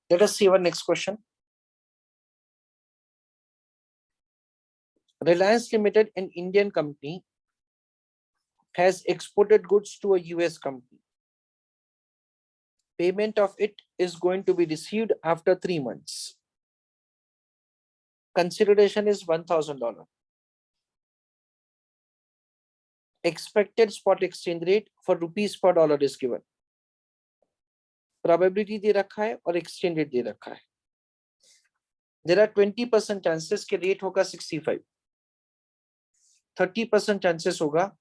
Let us see our next question. Reliance Limited, an Indian company, has exported goods to a US company. Payment of it is going to be received after 3 months. Consideration is $1,000. Expected spot exchange rate for rupees per dollar is given. Probability दे रखा है और exchange rate दे रखा है. There are 20% chances कि rate होगा 65, 30% chances होगा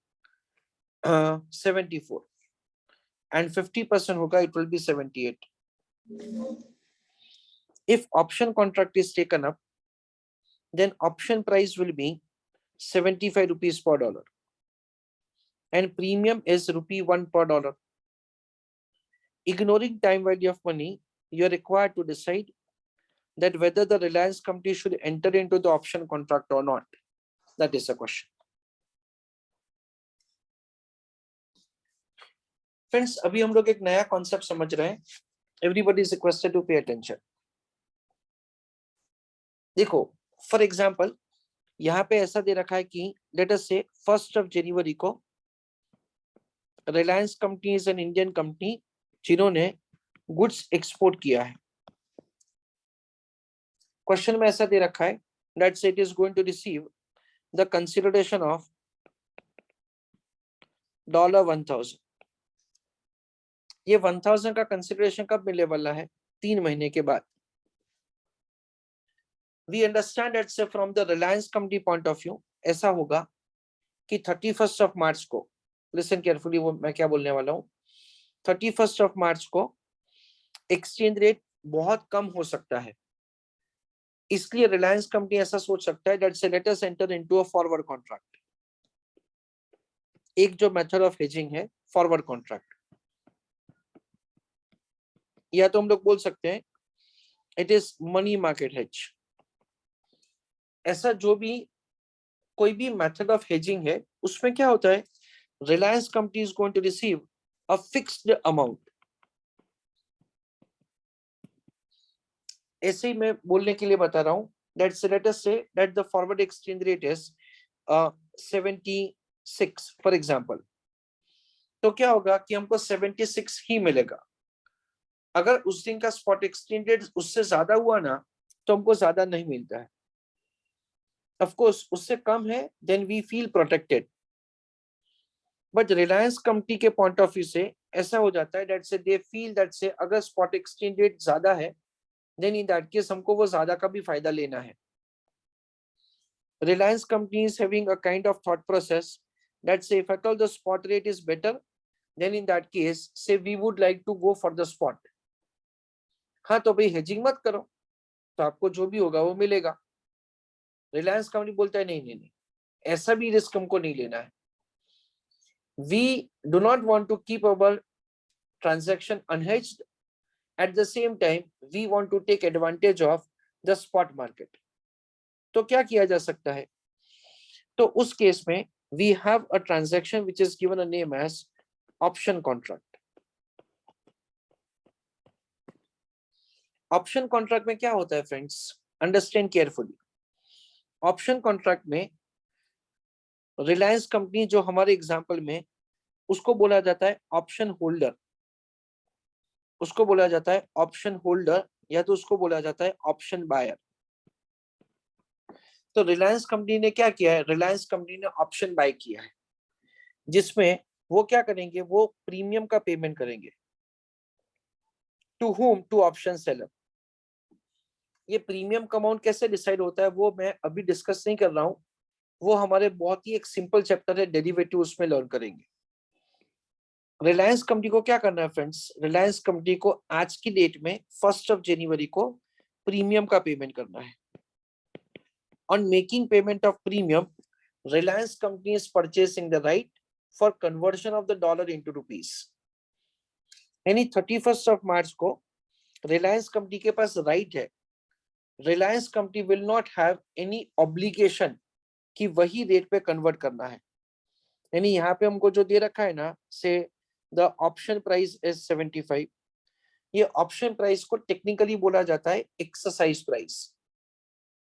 74, and 50% होगा it will be 78. If option contract is taken up, then option price will be 75 rupees per dollar, and premium is ₹1 per dollar. Ignoring time value of money, you are required to decide that whether the Reliance company should enter into the option contract or not. That is the question. Friends, अभी हम लोग एक नया concept समझ रहे हैं. Everybody is requested to pay attention. देखो, for example यहाँ पे ऐसा दे रखा है कि लेट अस से 1 जनवरी को Reliance company is an Indian company जिन्होंने गुड्स एक्सपोर्ट किया है. क्वेश्चन में ऐसा दे रखा है that it is going to receive the consideration of $1,000. ये 1,000 का कंसिडरेशन कब मिलने वाला है? 3 महीने के बाद. We understand that से from the Reliance company point of view ऐसा होगा कि 31st of March को, listen carefully वो मैं क्या बोलने वाला हूँ, 31st of March को एक्सचेंज रेट बहुत कम हो सकता है. इसलिए रिलायंस कंपनी ऐसा सोच सकता है दैट से let us enter into a forward contract. एक जो मेथड ऑफ हेजिंग है फॉरवर्ड कॉन्ट्रैक्ट, या तो हम लोग बोल सकते हैं it is money market hedge. ऐसा जो भी कोई भी मेथड ऑफ हेजिंग है उसमें क्या होता है, Reliance company is going to receive a fixed amount. ऐसे ही मैं बोलने के लिए बता रहा हूं that let us say that the forward exchange rate is 76 for example. तो क्या होगा कि हमको 76 ही मिलेगा. अगर उस दिन का स्पॉट एक्सचेंज रेट उससे ज्यादा हुआ ना तो हमको ज्यादा नहीं मिलता है. ऑफ कोर्स उससे कम है then we feel protected. But Reliance company के पॉइंट ऑफ व्यू से ऐसा हो जाता है दैट से दे फील दैट से अगर स्पॉट एक्सचेंज रेट ज्यादा है देन इन दैट केस हमको वो ज्यादा का भी फायदा लेना है. Reliance company is having a kind of thought process that say if at all the spot rate is better than in that case say we would like to go for the spot. हाँ तो भाई hedging मत करो तो आपको जो भी होगा वो मिलेगा. रिलायंस कंपनी बोलता है नहीं नहीं नहीं, ऐसा भी रिस्क हमको नहीं लेना है. We do not want to keep our transaction unhedged. At the same time, we want to take advantage of the spot market. तो क्या किया जा सकता है? तो उस केस में we have a transaction which is given a name as option contract. Option contract में क्या होता है friends? Understand carefully. Option contract में रिलायंस कंपनी जो हमारे एग्जांपल में उसको बोला जाता है ऑप्शन होल्डर, उसको बोला जाता है ऑप्शन होल्डर या तो उसको बोला जाता है ऑप्शन बायर. तो रिलायंस कंपनी ने क्या किया है? रिलायंस कंपनी ने ऑप्शन बाय किया है जिसमें वो क्या करेंगे, वो प्रीमियम का पेमेंट करेंगे. To whom? To option seller. ये प्रीमियम का अमाउंट कैसे डिसाइड होता है वो मैं अभी डिस्कस नहीं कर रहा हूं, वो हमारे बहुत ही एक सिंपल चैप्टर है डेरिवेटिव, उसमें लर्न करेंगे. रिलायंस कंपनी को क्या करना है फ्रेंड्स? रिलायंस कंपनी को आज की डेट में 1 जनवरी को प्रीमियम का पेमेंट करना है. On making payment of premium, Reliance company is purchasing the right for conversion of the dollar into rupees. यानी 31 मार्च को रिलायंस कंपनी के पास राइट है. Reliance company will not have any obligation कि वही रेट पे कन्वर्ट करना है. यानी यहाँ पे हमको जो दे रखा है ना, से द ऑप्शन प्राइस इज 75, ये ऑप्शन प्राइस को टेक्निकली बोला जाता है एक्सरसाइज प्राइस,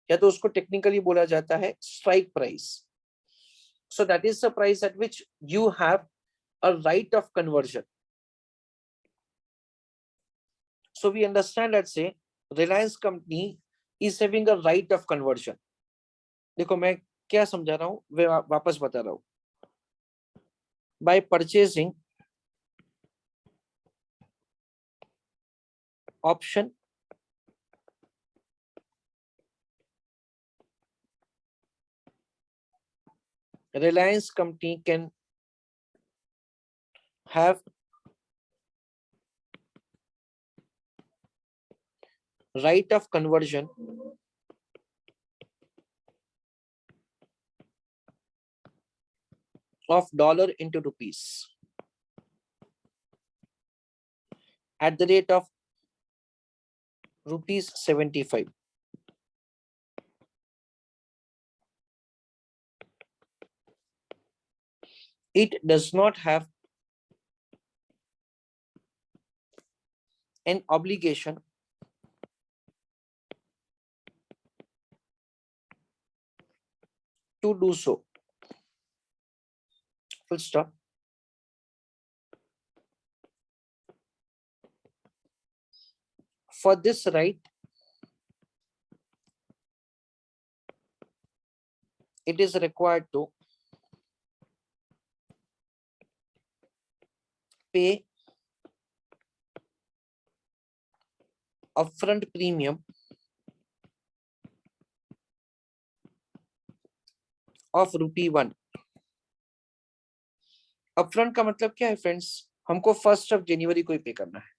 या तो उसको टेक्निकली बोला जाता है strike price. So that is the price at which you have a right of conversion. So we understand, let's say Reliance company is having a right of conversion. देखो मैं क्या समझा रहा हूं, मैं वापस बता रहा हूं. By purchasing option Reliance company can have right of conversion of dollar into rupees at the rate of rupees 75. It does not have an obligation to do so. Full stop. For this right, it is required to pay upfront premium of ₹1. Upfront का मतलब क्या है friends? हमको 1 जनवरी को ही पे करना है.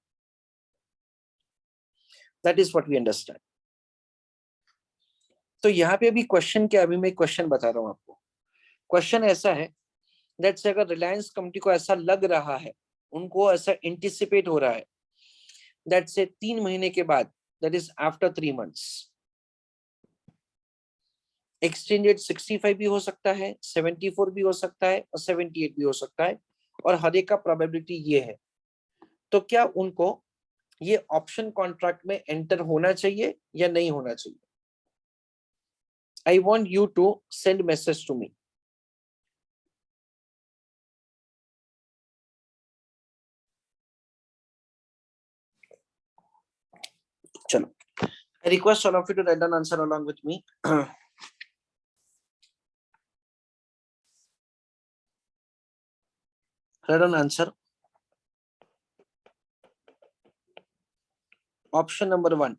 That is what we understand. तो यहाँ पे अभी क्वेश्चन क्या, अभी मैं क्वेश्चन बता रहा हूँ आपको. क्वेश्चन ऐसा है, दैट से अगर रिलायंस कंपनी को ऐसा लग रहा है, उनको ऐसा एंटिसिपेट हो रहा है, दैट से 3 महीने के बाद, that is after 3 months, exchange rate 65 भी हो सकता है, 74 भी हो सकता है और 78 भी हो सकता है, और हर एक का प्रोबेबिलिटी ये है. तो क्या उनको ये ऑप्शन कॉन्ट्रैक्ट में एंटर होना चाहिए या नहीं होना चाहिए? I want you to send message to me. चलो, I request all of you to write down answer along with me. Write down answer. Option number 1.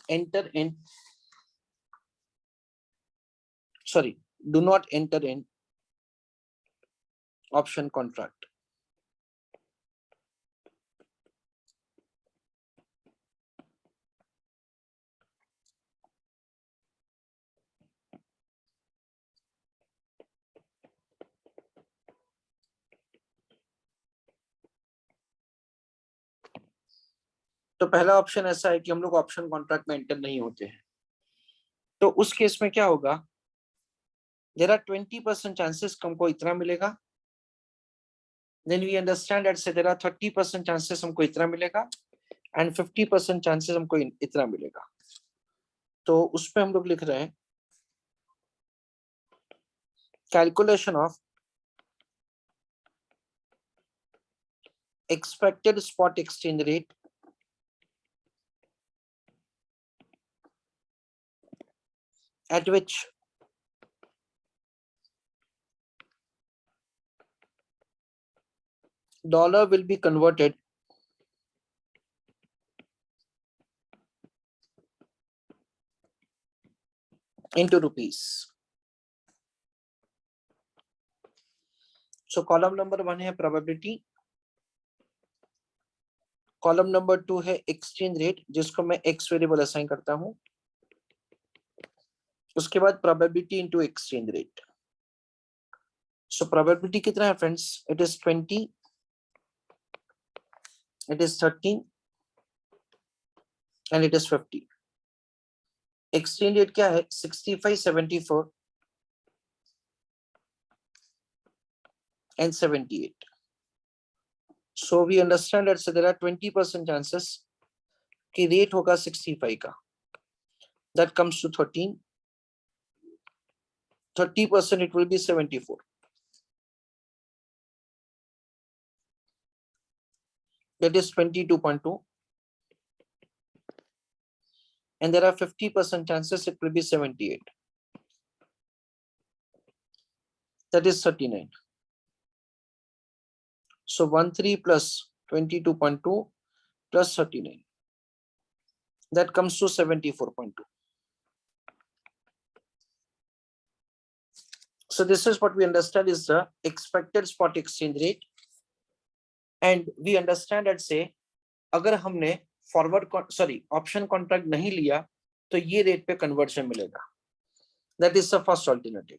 Enter in. Sorry, do not enter in option contract. तो पहला option ऐसा है कि हम लोग option contract में enter नहीं होते हैं. तो उस केस में क्या होगा? देयर आर 20% चांसेस हमको इतना मिलेगा. देन वी अंडरस्टैंड दैट से देयर आर 30% चांसेस हमको इतना मिलेगा एंड 50% चांसेस हमको इतना मिलेगा. तो उस पे हम लोग लिख रहे हैं calculation of expected spot exchange rate at which dollar will be converted into rupees. So column number 1 है probability, कॉलम नंबर 2 है एक्सचेंज रेट, जिसको मैं एक्स वेरिएबल असाइन करता हूं. उसके बाद probability into exchange rate. So probability कितना है friends? It is 20, it is 30 and it is 50. Exchange rate क्या है? 65, 74 and 78. So we understand that there are 20% chances कि rate होगा 65 का. That comes to 13. 30% it will be 74. That is 22.2. And there are 50% chances it will be 78. That is 39. So 13 plus 22.2 plus 39. That comes to 74.2. So this is what we understand is the expected spot exchange rate. And we understand that say अगर हमने option contract नहीं लिया तो ये rate पे conversion मिलेगा. That is the first alternative.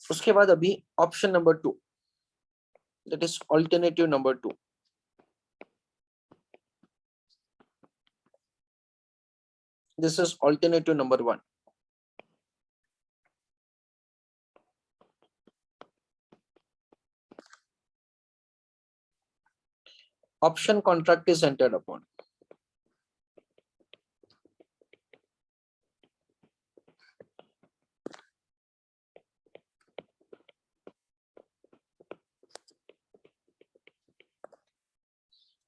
उसके बाद अभी option number 2, that is alternative number 2. This is alternative number 1. Option contract is entered upon.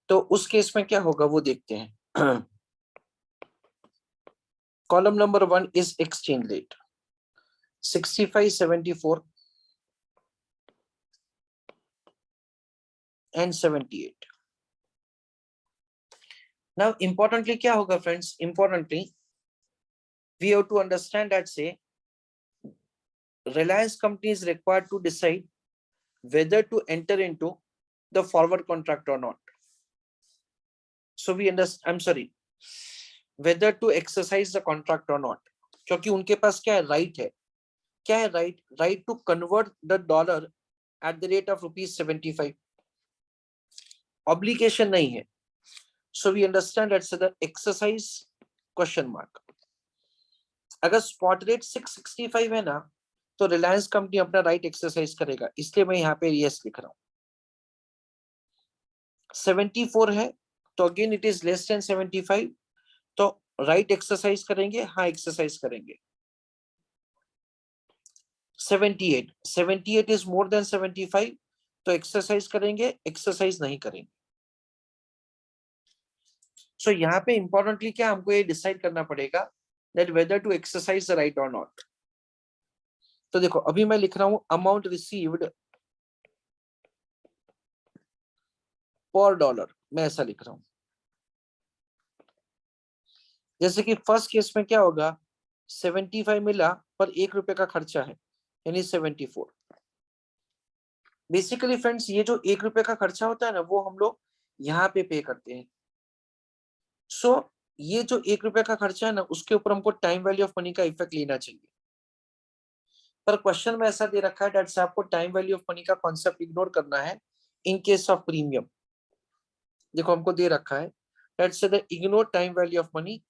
तो उस केस में क्या होगा वो देखते हैं. Column number 1 is exchange rate 65, 74 and 78. Now importantly क्या होगा friends? Importantly we have to understand that say Reliance company is required to decide whether to enter into the forward contract or not. So we understand, whether to exercise the contract or not. क्योंकि उनके पास क्या है? Right है. क्या है right? Right to convert the dollar at the rate of ₹75. Obligation नहीं है. So we understand that's the exercise question mark. अगर स्पॉट रेट 665 है ना तो रिलायंस कंपनी अपना राइट एक्सरसाइज करेगा. इसलिए मैं यहाँ पे यस लिख रहा हूँ. 74 है तो again it is less than 75, तो राइट एक्सरसाइज करेंगे. हाँ एक्सरसाइज करेंगे. 78 इज मोर देन 75 तो एक्सरसाइज करेंगे. एक्सरसाइज नहीं करेंगे. सो यहाँ पे इंपॉर्टेंटली क्या हमको ये डिसाइड करना पड़ेगा that whether to exercise the right और नॉट. तो देखो अभी मैं लिख रहा हूं अमाउंट रिसीव्ड पर डॉलर. मैं ऐसा लिख रहा हूं. जैसे कि फर्स्ट केस में क्या होगा? 75 मिला पर ₹1 का खर्चा है यानी 74. बेसिकली फ्रेंड्स ये जो ₹1 का खर्चा होता है ना वो हम लोग यहाँ पे करते हैं. सो ये जो ₹1 का खर्चा है ना उसके ऊपर हमको टाइम वैल्यू ऑफ मनी का इफेक्ट लेना चाहिए. पर क्वेश्चन में ऐसा दे रखा है डेट से आपको टाइम वैल्यू ऑफ मनी का कॉन्सेप्ट इग्नोर करना है इन केस ऑफ प्रीमियम. देखो हमको दे रखा है डेट से the ignore time value of money.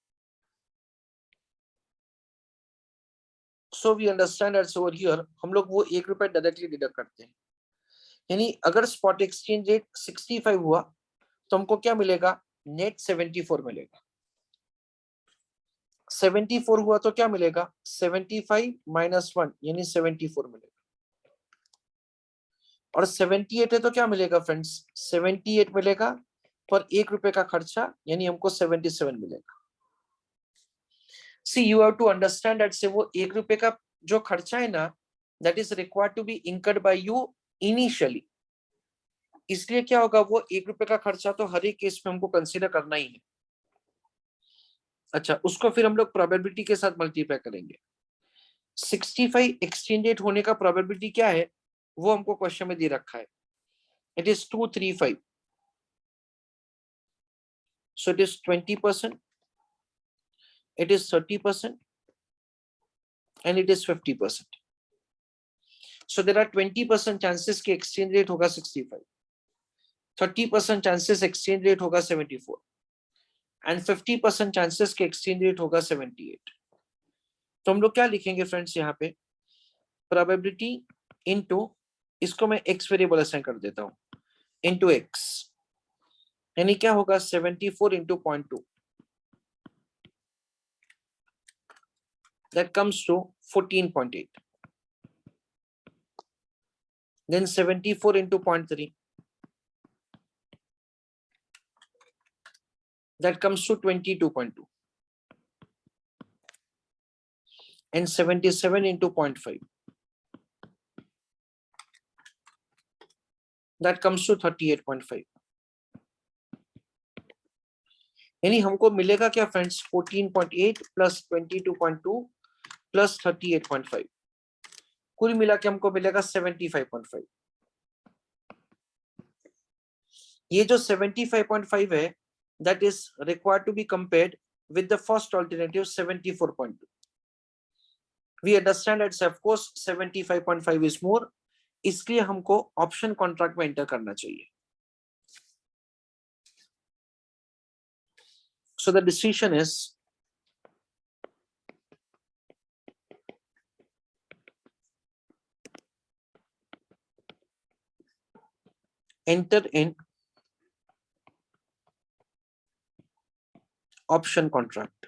So we understand that's over here हम लोग वो ₹1 डायरेक्टली डिडक्ट करते हैं. यानी अगर स्पॉट एक्सचेंज रेट 65 हुआ तो हमको क्या मिलेगा? नेट 74 मिलेगा. 74 हुआ तो क्या मिलेगा? 75 माइनस 1 यानी 74 मिलेगा. और 78 है तो क्या मिलेगा फ्रेंड्स? 78 मिलेगा पर ₹1 का खर्चा यानी हमको 77 मिलेगा. See you have to understand that say वो ₹1 का जो खर्चा है ना that is required to be incurred by you initially. इसलिए क्या होगा? वो ₹1 का खर्चा तो हर एक केस में हमको कंसीडर करना ही है. अच्छा उसको फिर हम लोग प्रोबेबिलिटी के साथ मल्टीप्लाई करेंगे. 65 एक्सचेंज रेट होने का प्रोबेबिलिटी क्या है वो हमको क्वेश्चन में दे रखा है. It is 235. So it is 20%, it is 30% and it is 50%. So there are 20% chances कि exchange rate होगा 65, 30% chances exchange rate होगा 74 and 50% chances कि exchange rate होगा 78. तो हम लोग क्या लिखेंगे फ्रेंड्स यहाँ पे? Probability इंटू, इसको मैं x वेरिएबल असाइन कर देता हूं, इंटू x, यानी क्या होगा 74 into 0.2, that comes to 14.8. Then 74 into 0.3, that comes to 22.2. And 77 into 0.5, that comes to 38.5. यानी हमको मिलेगा क्या फ्रेंड्स, 14.8 प्लस 22.2 प्लस 38.5, कुल मिला के हमको मिलेगा 75.5। ये जो 75.5 है, that is required to be compared with the first alternative 74.2. We understand that of course 75.5 is more, इसलिए हमको ऑप्शन कॉन्ट्रैक्ट में एंटर करना चाहिए। So the decision is enter in option contract.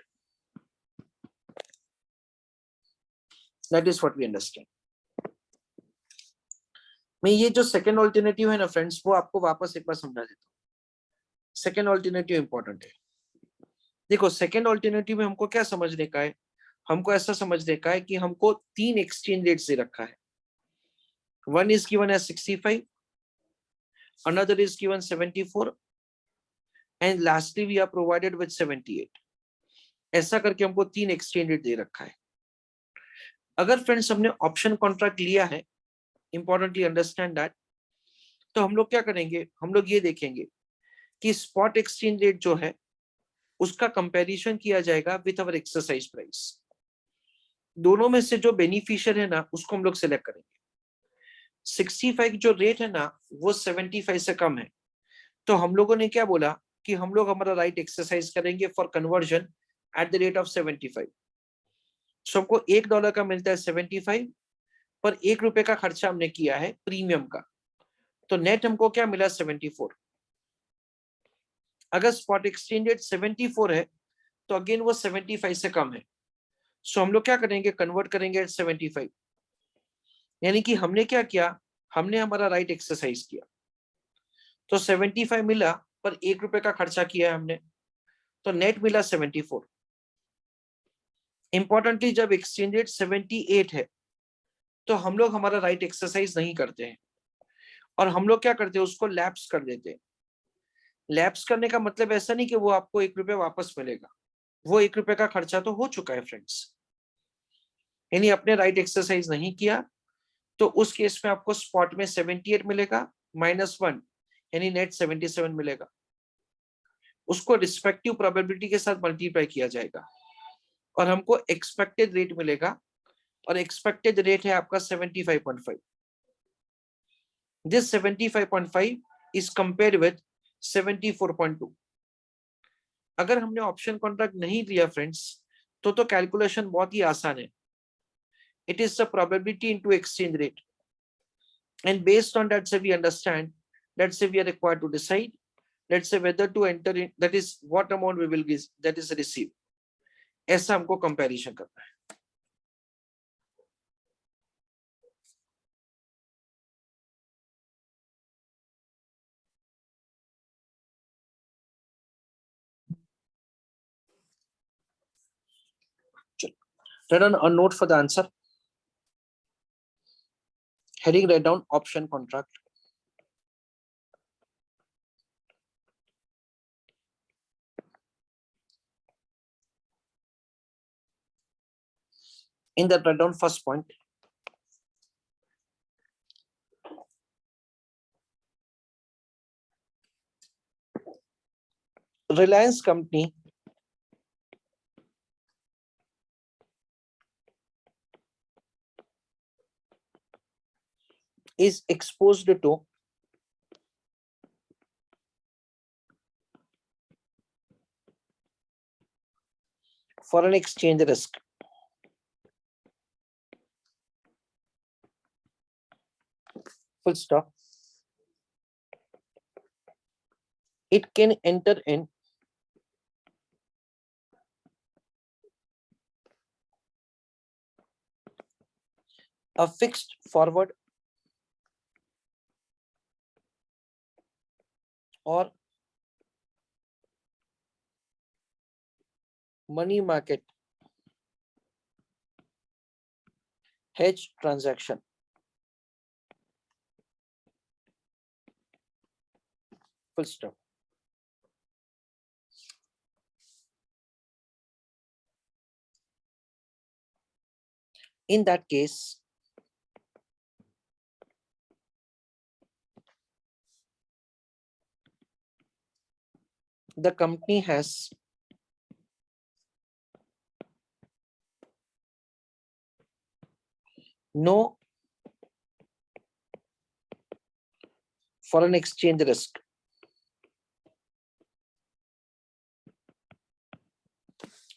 That is what we understand. मैं ये जो second alternative है ना फ्रेंड्स, वो आपको वापस एक बार समझा देता हूँ। सेकेंड ऑल्टरनेटिव इंपॉर्टेंट है। देखो सेकेंड ऑल्टरनेटिव में हमको क्या समझने का है, हमको ऐसा समझने का है कि हमको 3 एक्सचेंज रेट से रखा है। One is given as 65, another is given 74 and lastly we are provided with 78। ऐसा करके हमको 3 एक्सचेंज रेट दे रखा है। अगर फ्रेंड्स हमने ऑप्शन कॉन्ट्रैक्ट लिया है, इंपॉर्टेंटली अंडरस्टैंड दैट, तो हम लोग क्या करेंगे, हम लोग ये देखेंगे कि स्पॉट एक्सचेंज रेट जो है उसका कंपैरिजन किया जाएगा विथ अवर एक्सरसाइज प्राइस। दोनों में से जो बेनिफिशियर है ना उसको हम लोग सिलेक्ट करेंगे। 65 जो रेट है ना वो 75 से कम है, तो हम लोगों ने क्या बोला कि हम लोग हमारा राइट एक्सरसाइज करेंगे for conversion eight the rate of 75। सो हमको $1 का मिलता है 75, पर ₹1 का खर्चा हमने किया है प्रीमियम का, तो नेट हमको क्या मिला 74। अगर स्पॉट एक्सचेंज रेट 74 है तो अगेन वो 75 से कम है, सो हम लोग क्या करेंगे, कन्वर्ट करेंगे एट 75। यानी कि हमने क्या किया, हमने हमारा राइट एक्सरसाइज किया, तो 75 मिला पर ₹1 का खर्चा किया है हमने, तो नेट मिला 74। इंपॉर्टेंटली जब एक्सचेंज रेट 78 है तो हम लोग हमारा राइट एक्सरसाइज नहीं करते हैं, और हम लोग क्या करते हैं, उसको लैप्स कर देते हैं। लैप्स करने का मतलब ऐसा नहीं कि वो आपको ₹1 वापस मिलेगा, वो ₹1 का खर्चा तो हो चुका है फ्रेंड्स, यानी अपने राइट एक्सरसाइज नहीं किया, तो उस केस में आपको स्पॉट में 78 मिलेगा -1, यानी नेट 77 मिलेगा। उसको रिस्पेक्टिव प्रोबेबिलिटी के साथ मल्टीप्लाई किया जाएगा और हमको एक्सपेक्टेड रेट मिलेगा, और एक्सपेक्टेड रेट है आपका 75.5। This 75.5 is compared with 74.2। अगर हमने ऑप्शन कॉन्ट्रैक्ट नहीं लिया फ्रेंड्स, तो कैलकुलेशन बहुत ही आसान है। It is the probability into exchange rate, and based on that say we understand, let's say we are required to decide, let's say whether to enter in, that is what amount we will give, that is receive। ऐसा हमको comparison करना है। Write down a note for the answer. Heading, write down option contract. In that, write down first point. Reliance company is exposed to foreign exchange risk. full stop. It can enter in a fixed forward or money market hedge transaction. Full stop. In that case, the company has no foreign exchange risk.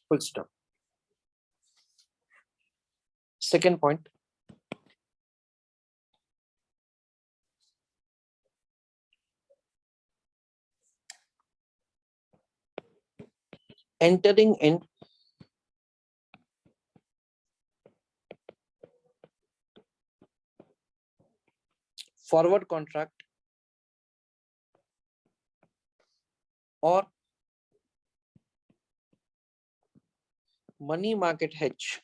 Full stop. Second point, entering in forward contract or money market hedge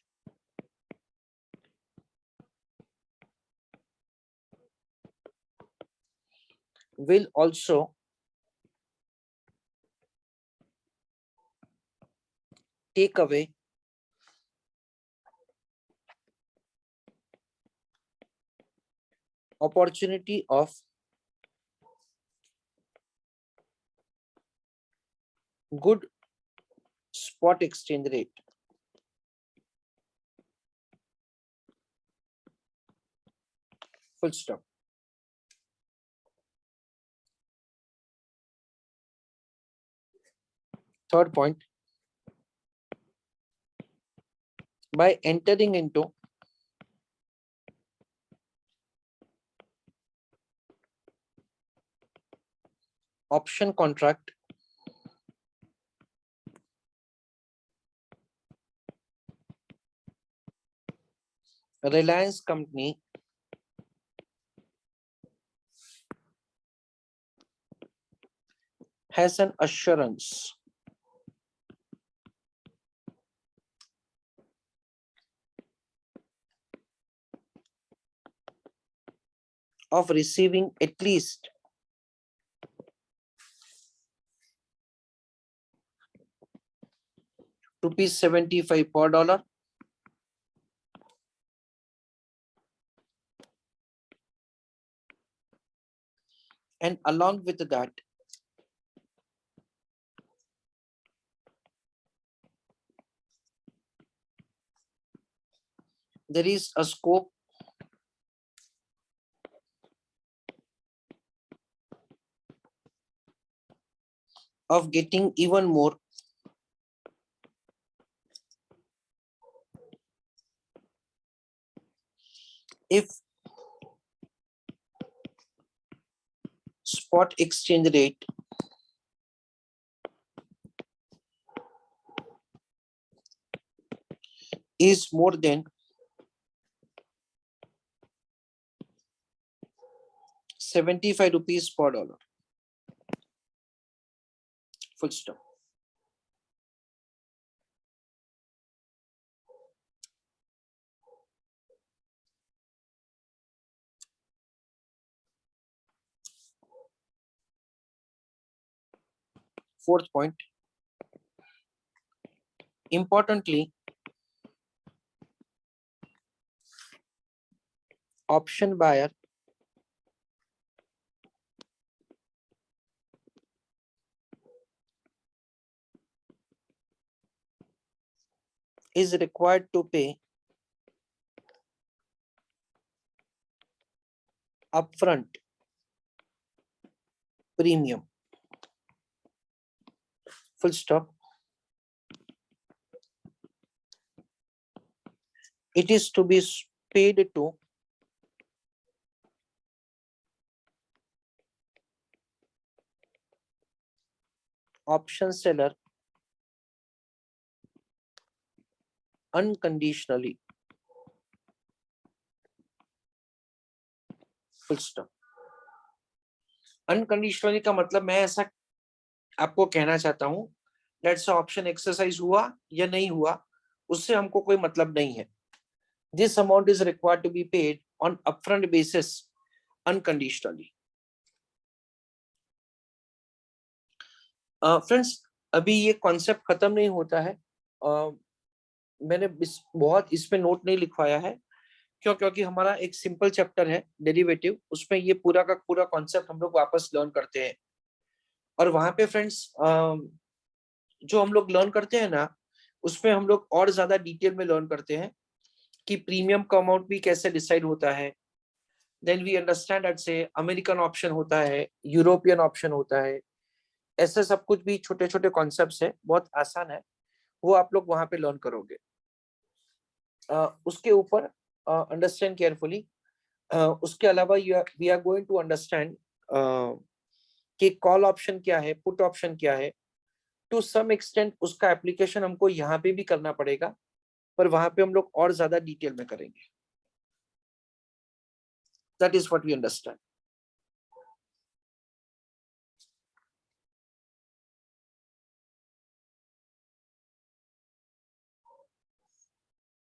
will also take away opportunity of good spot exchange rate. Full stop. Third point, by entering into option contract Reliance company has an assurance of receiving at least ₹75 per dollar and along with that there is a scope of getting even more if spot exchange rate is more than 75 rupees per dollar. Full stop. Fourth point, importantly, option buyer is required to pay upfront premium. Full stop. It is to be paid to option seller unconditionally, full stop. Unconditionally का मतलब मैं ऐसा आपको कहना चाहता हूं, let's option exercise हुआ या नहीं हुआ, उससे हमको कोई मतलब नहीं है. This amount is required to be paid on upfront basis unconditionally. Friends, अभी ये कॉन्सेप्ट खत्म नहीं होता है. मैंने बहुत इसमें नोट नहीं लिखवाया है. क्यों? क्योंकि हमारा एक सिंपल चैप्टर है डेरिवेटिव, उसमें ये पूरा का पूरा कॉन्सेप्ट हम लोग वापस लर्न करते हैं. और वहां पे फ्रेंड्स जो हम लोग लर्न करते हैं ना, उसमें हम लोग और ज्यादा डिटेल में लर्न करते हैं कि प्रीमियम का अमाउंट भी कैसे डिसाइड होता है. देन वी अंडरस्टैंड दैट से अमेरिकन ऑप्शन होता है, यूरोपियन ऑप्शन होता है. ऐसे सब कुछ भी छोटे छोटे कॉन्सेप्ट्स है, बहुत आसान है, वो आप लोग वहां पे लर्न करोगे. उसके ऊपर अंडरस्टैंड केयरफुली. उसके अलावा we are going to understand कि कॉल ऑप्शन क्या है, पुट ऑप्शन क्या है. टू सम एक्सटेंट उसका एप्लीकेशन हमको यहाँ पे भी करना पड़ेगा, पर वहां पे हम लोग और ज्यादा डिटेल में करेंगे. That is what we understand.